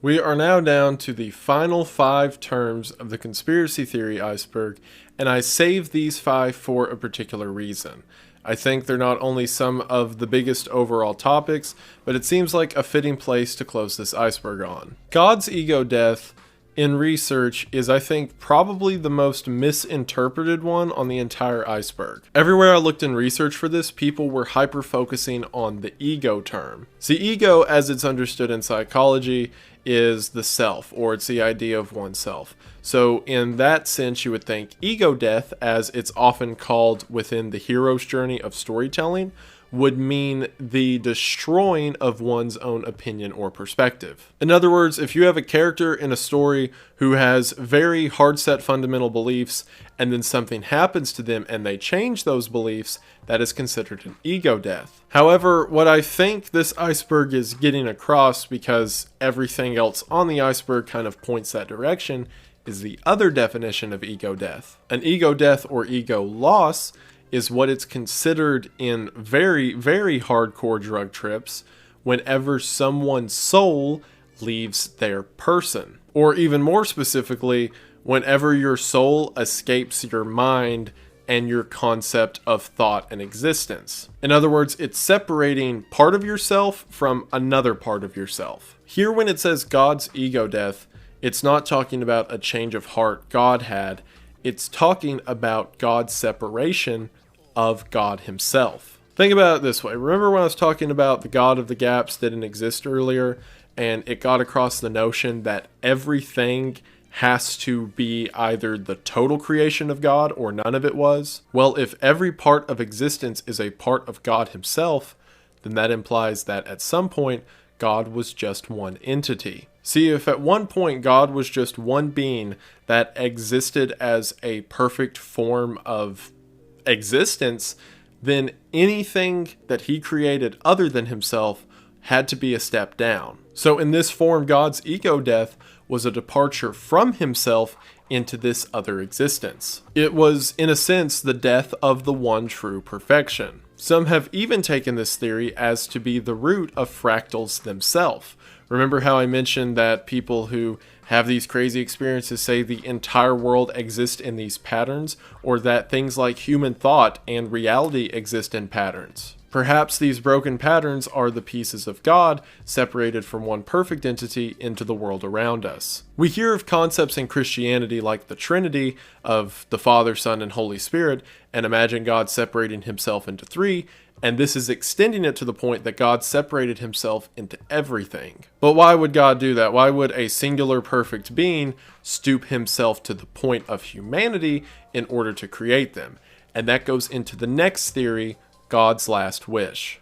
We are now down to the final 5 terms of the conspiracy theory iceberg, and I saved these 5 for a particular reason. I think they're not only some of the biggest overall topics, but it seems like a fitting place to close this iceberg on. God's ego death in research is, I think, probably the most misinterpreted one on the entire iceberg. Everywhere I looked in research for this, people were hyper-focusing on the ego term. See, ego, as it's understood in psychology, is the self, or it's the idea of oneself. So in that sense, you would think ego death, as it's often called within the hero's journey of storytelling, would mean the destroying of one's own opinion or perspective. In other words, if you have a character in a story who has very hard set fundamental beliefs, and then something happens to them and they change those beliefs, that is considered an ego death. However, what I think this iceberg is getting across, because everything else on the iceberg kind of points that direction, is the other definition of ego death. An ego death or ego loss is what it's considered in very, very hardcore drug trips whenever someone's soul leaves their person. Or even more specifically, whenever your soul escapes your mind and your concept of thought and existence. In other words, it's separating part of yourself from another part of yourself. Here, when it says God's ego death, it's not talking about a change of heart God had. It's talking about God's separation of God himself. Think about it this way. Remember when I was talking about the God of the gaps didn't exist earlier, and it got across the notion that everything has to be either the total creation of God or none of it was? Well, if every part of existence is a part of God himself, then that implies that at some point, God was just one entity. See, if at one point God was just one being that existed as a perfect form of existence, then anything that he created other than himself had to be a step down. So in this form, God's ego death was a departure from himself into this other existence. It was, in a sense, the death of the one true perfection. Some have even taken this theory as to be the root of fractals themselves. Remember how I mentioned that people who have these crazy experiences say the entire world exists in these patterns, or that things like human thought and reality exist in patterns? Perhaps these broken patterns are the pieces of God separated from one perfect entity into the world around us. We hear of concepts in Christianity like the Trinity of the Father, Son, and Holy Spirit, and imagine God separating himself into 3, and this is extending it to the point that God separated himself into everything. But why would God do that? Why would a singular perfect being stoop himself to the point of humanity in order to create them? And that goes into the next theory, God's last wish.